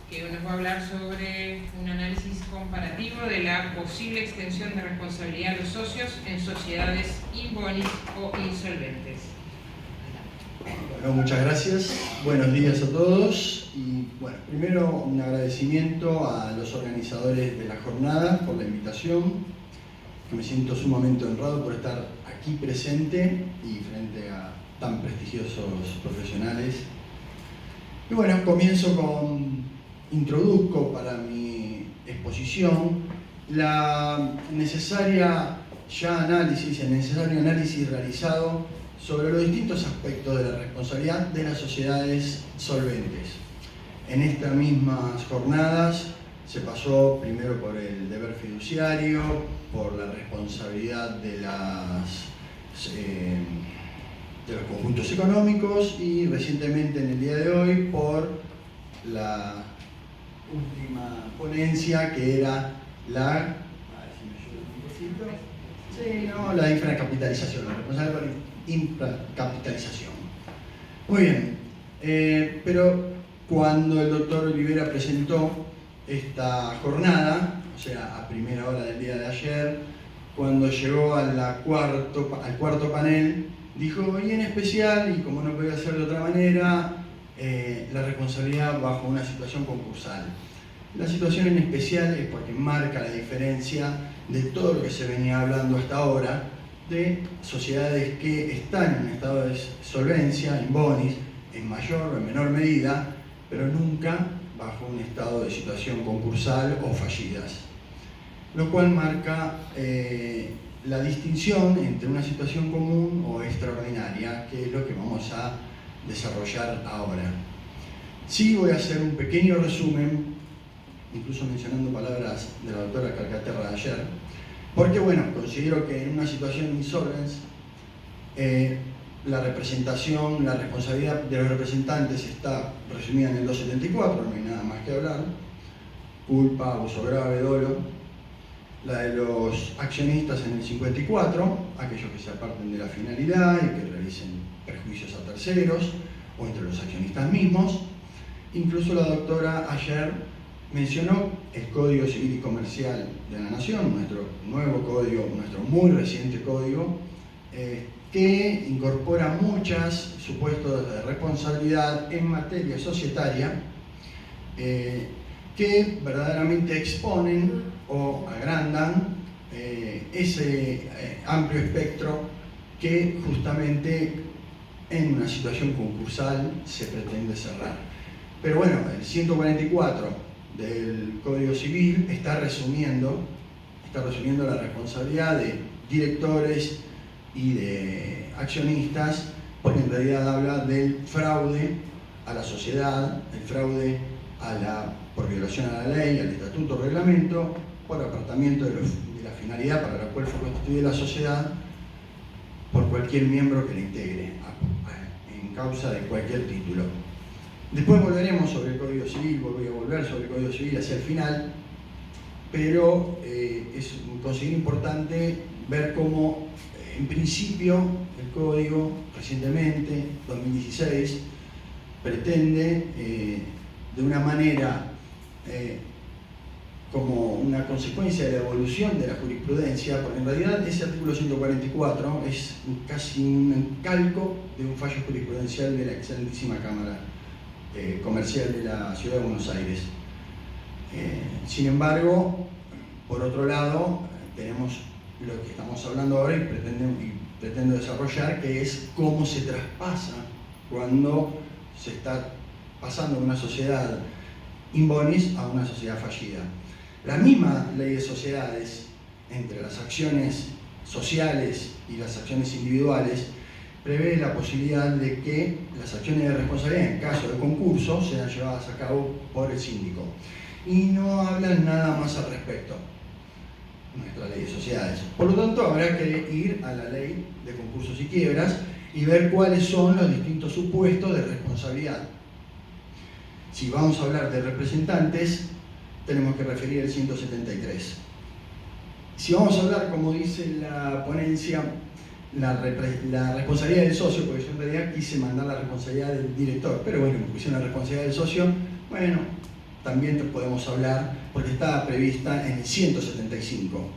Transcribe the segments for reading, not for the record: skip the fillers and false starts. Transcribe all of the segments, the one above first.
que nos va a hablar sobre un análisis comparativo de la posible extensión de responsabilidad a los socios en sociedades in-bonis o insolventes. Bueno, muchas gracias. Buenos días a todos. Y bueno, primero un agradecimiento a los organizadores de la jornada por la invitación, que me siento sumamente honrado por estar aquí presente y frente a tan prestigiosos profesionales. Y bueno, introduzco para mi exposición el necesario análisis realizado sobre los distintos aspectos de la responsabilidad de las sociedades solventes. En estas mismas jornadas se pasó primero por el deber fiduciario, por la responsabilidad de los conjuntos económicos y recientemente en el día de hoy por la última ponencia que era la infracapitalización, la responsabilidad por infracapitalización. Muy bien, pero cuando el doctor Olivera presentó esta jornada, o sea, a primera hora del día de ayer, cuando llegó al cuarto panel, dijo, y en especial, y como no podía ser de otra manera, la responsabilidad bajo una situación concursal. La situación en especial es porque marca la diferencia de todo lo que se venía hablando hasta ahora, de sociedades que están en un estado de solvencia, in bonis, en mayor o en menor medida, pero nunca bajo un estado de situación concursal o fallidas. Lo cual marca la distinción entre una situación común o extraordinaria, que es lo que vamos a desarrollar ahora. Sí voy a hacer un pequeño resumen, incluso mencionando palabras de la doctora Calcaterra de ayer, porque bueno, considero que en una situación de insolvencia la responsabilidad de los representantes está resumida en el 274, no hay nada más que hablar, culpa, abuso grave, dolo. La de los accionistas en el 54, aquellos que se aparten de la finalidad y que realicen perjuicios a terceros o entre los accionistas mismos. Incluso la doctora ayer mencionó el Código Civil y Comercial de la Nación, nuestro nuevo código, nuestro muy reciente código, que incorpora muchos supuestos de responsabilidad en materia societaria que verdaderamente exponen o agrandan ese amplio espectro que justamente en una situación concursal se pretende cerrar. Pero bueno, el 144 del Código Civil está resumiendo la responsabilidad de directores y de accionistas, porque en realidad habla del fraude a la sociedad, el fraude por violación a la ley, al estatuto o reglamento, por apartamiento de la finalidad para la cual fue constituida la sociedad por cualquier miembro que la integre, en causa de cualquier título. Después volveremos sobre el Código Civil, voy a volver sobre el Código Civil hacia el final, pero es considero importante ver cómo, en principio, el Código, recientemente, 2016, pretende, de una manera, como una consecuencia de la evolución de la jurisprudencia, porque en realidad ese artículo 144 es casi un calco de un fallo jurisprudencial de la excelentísima Cámara Comercial de la Ciudad de Buenos Aires. Sin embargo, por otro lado, tenemos lo que estamos hablando ahora y pretendo desarrollar, que es cómo se traspasa cuando se está pasando de una sociedad in bonis a una sociedad fallida. La misma ley de sociedades, entre las acciones sociales y las acciones individuales, prevé la posibilidad de que las acciones de responsabilidad en caso de concurso sean llevadas a cabo por el síndico. Y no hablan nada más al respecto, nuestra ley de sociedades. Por lo tanto, habrá que ir a la ley de concursos y quiebras y ver cuáles son los distintos supuestos de responsabilidad. Si vamos a hablar de representantes, tenemos que referir el 173. Si vamos a hablar, como dice la ponencia, la responsabilidad del socio, porque yo en realidad quise mandar la responsabilidad del director, pero bueno, me pusieron la responsabilidad del socio, bueno, también podemos hablar, porque está prevista en el 175.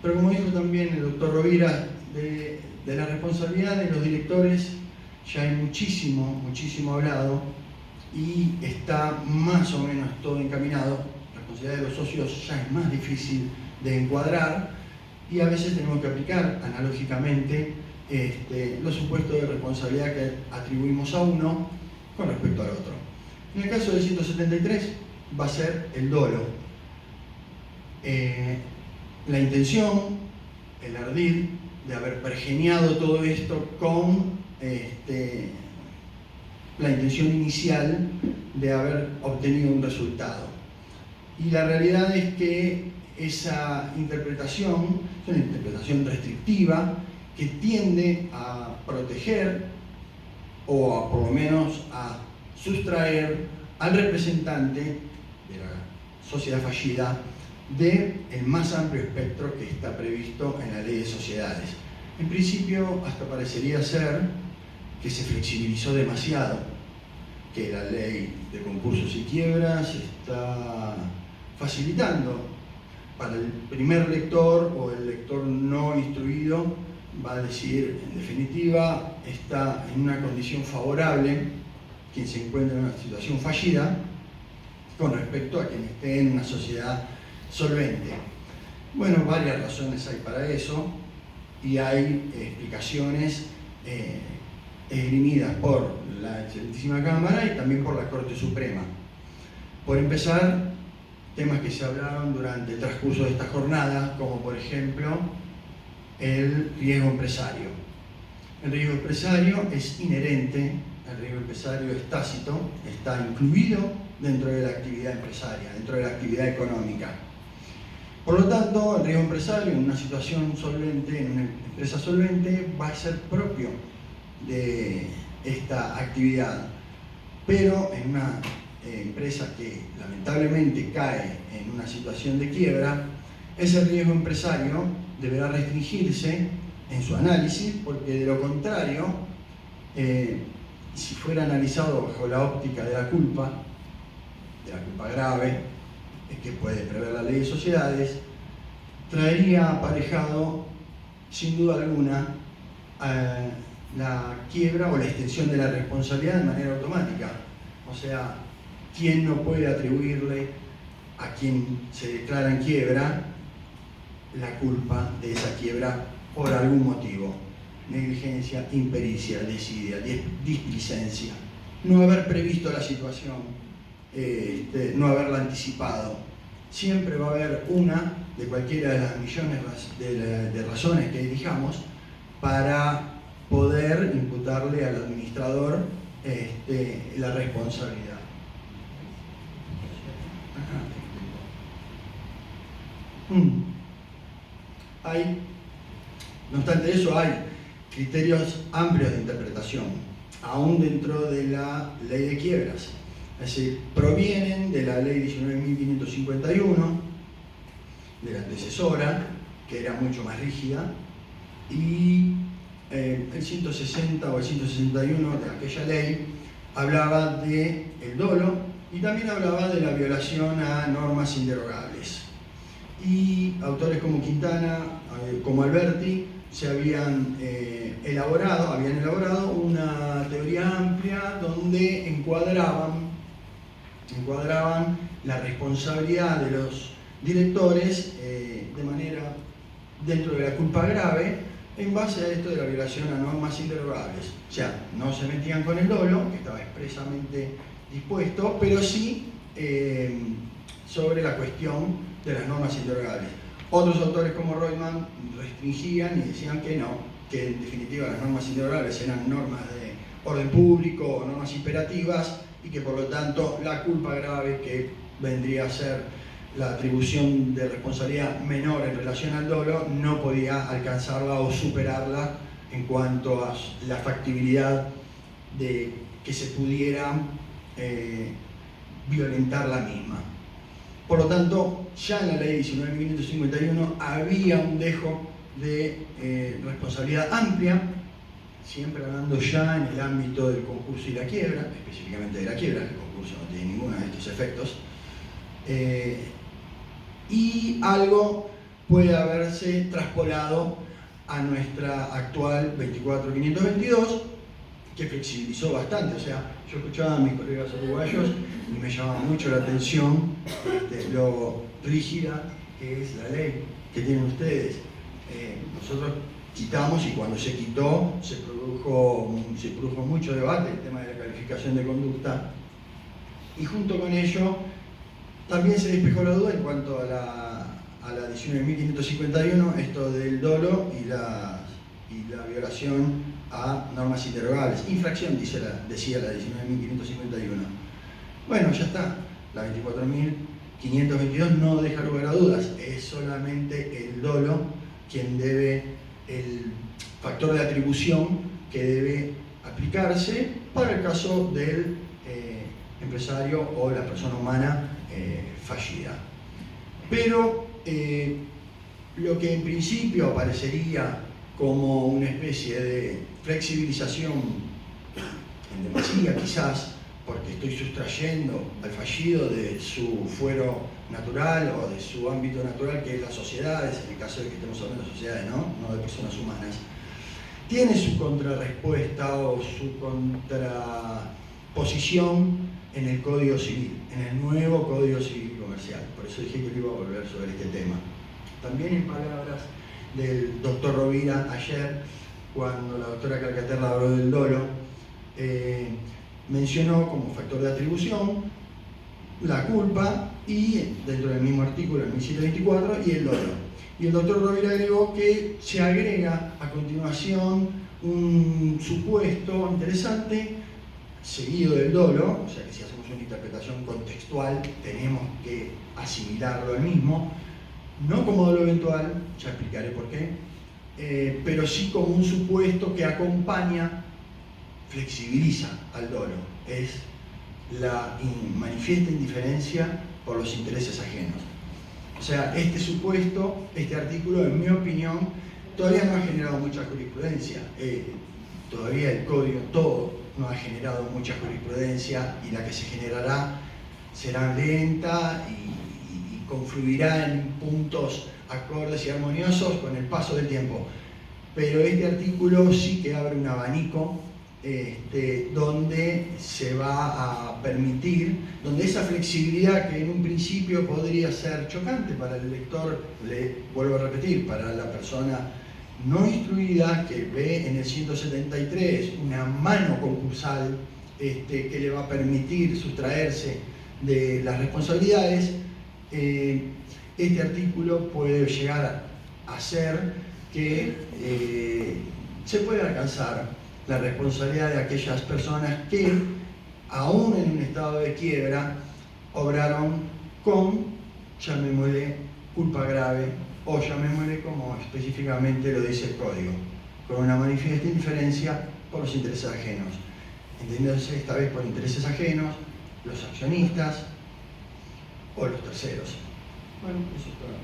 Pero como dijo también el doctor Rovira, de la responsabilidad de los directores ya hay muchísimo hablado y está más o menos todo encaminado. La responsabilidad de los socios ya es más difícil de encuadrar y a veces tenemos que aplicar analógicamente los supuestos de responsabilidad que atribuimos a uno con respecto al otro. En el caso del 173 va a ser el dolo. La intención, el ardid de haber pergeniado todo esto con la intención inicial de haber obtenido un resultado. Y la realidad es que esa interpretación es una interpretación restrictiva que tiende a proteger o por lo menos a sustraer al representante de la sociedad fallida del más amplio espectro que está previsto en la ley de sociedades. En principio, hasta parecería ser que se flexibilizó demasiado, que la ley de concursos y quiebras está facilitando para el primer lector o el lector no instruido, va a decir, en definitiva, está en una condición favorable quien se encuentra en una situación fallida con respecto a quien esté en una sociedad solvente. Bueno, varias razones hay para eso y hay explicaciones esgrimidas por la Excelentísima Cámara y también por la Corte Suprema. Por empezar, temas que se hablaron durante el transcurso de esta jornada, como por ejemplo el riesgo empresario. El riesgo empresario es inherente, el riesgo empresario es tácito, está incluido dentro de la actividad empresaria, dentro de la actividad económica. Por lo tanto, el riesgo empresario en una situación solvente, en una empresa solvente, va a ser propio de esta actividad. Pero en una empresa que lamentablemente cae en una situación de quiebra, ese riesgo empresario deberá restringirse en su análisis, porque de lo contrario, si fuera analizado bajo la óptica de la culpa grave, que puede prever la ley de sociedades, traería aparejado, sin duda alguna, la quiebra o la extensión de la responsabilidad de manera automática. O sea, ¿quién no puede atribuirle a quien se declara en quiebra la culpa de esa quiebra por algún motivo? Negligencia, impericia, desidia, displicencia, no haber previsto la situación, no haberla anticipado. Siempre va a haber una de cualquiera de las millones de razones que elijamos para poder imputarle al administrador la responsabilidad. No obstante eso, hay criterios amplios de interpretación, aún dentro de la ley de quiebras. Es decir, provienen de la ley 19.551, de la antecesora, que era mucho más rígida, y el 160 o el 161 de aquella ley hablaba del dolo y también hablaba de la violación a normas inderogables. Y autores como Quintana, como Alberti, habían elaborado una teoría amplia donde encuadraban la responsabilidad de los directores de manera dentro de la culpa grave en base a esto de la violación a normas inderogables. O sea, no se metían con el dolo, que estaba expresamente dispuesto, pero sí sobre la cuestión de las normas inderogables. Otros autores como Reutemann restringían y decían que no, que en definitiva las normas inderogables eran normas de orden público o normas imperativas y que por lo tanto la culpa grave, que vendría a ser la atribución de responsabilidad menor en relación al dolo, no podía alcanzarla o superarla en cuanto a la factibilidad de que se pudiera violentar la misma. Por lo tanto, ya en la ley 19.551 había un dejo de responsabilidad amplia, siempre hablando ya en el ámbito del concurso y la quiebra, específicamente de la quiebra. El concurso no tiene ninguno de estos efectos, Y algo puede haberse traspolado a nuestra actual 24522, que flexibilizó bastante. O sea, yo escuchaba a mis colegas uruguayos y me llamaba mucho la atención lo rígida que es la ley que tienen ustedes. Nosotros quitamos, y cuando se quitó se produjo mucho debate, el tema de la calificación de conducta, y junto con ello también se despejó la duda en cuanto a la 19.551, esto del dolo y la violación a normas interrogables. Infracción, decía la 19.551. Bueno, ya está. La 24.522 no deja lugar a dudas. Es solamente el dolo quien debe, el factor de atribución que debe aplicarse para el caso del empresario o la persona humana fallida. Pero lo que en principio aparecería como una especie de flexibilización en demasía, quizás, porque estoy sustrayendo al fallido de su fuero natural o de su ámbito natural, que es las sociedades, en el caso de que estemos hablando de sociedades, no de personas humanas, tiene su contrarrespuesta o su contraposición en el Código Civil, en el nuevo Código Civil Comercial. Por eso dije que iba a volver sobre este tema. También en palabras del doctor Rovira ayer, cuando la doctora Calcaterra habló del dolo, mencionó como factor de atribución la culpa y, dentro del mismo artículo, el 1724, y el dolo. Y el doctor Rovira agregó que se agrega a continuación un supuesto interesante seguido del dolo, o sea que si hacemos una interpretación contextual tenemos que asimilarlo al mismo, no como dolo eventual, ya explicaré por qué, pero sí como un supuesto que acompaña, flexibiliza al dolo, es la manifiesta indiferencia por los intereses ajenos. O sea, este supuesto, este artículo, en mi opinión, todavía no ha generado mucha jurisprudencia. Todavía el código todo no ha generado mucha jurisprudencia, y la que se generará será lenta y confluirá en puntos acordes y armoniosos con el paso del tiempo. Pero este artículo sí que abre un abanico donde se va a permitir, donde esa flexibilidad que en un principio podría ser chocante para el lector, le vuelvo a repetir, para la persona no instruida que ve en el 173 una mano concursal que le va a permitir sustraerse de las responsabilidades, este artículo puede llegar a hacer que se pueda alcanzar la responsabilidad de aquellas personas que, aún en un estado de quiebra, obraron con, llamémosle, culpa grave, o llamémosle como específicamente lo dice el código, con una manifiesta indiferencia por los intereses ajenos. Entendiéndose esta vez por intereses ajenos, los accionistas o los terceros. Bueno, eso es todo.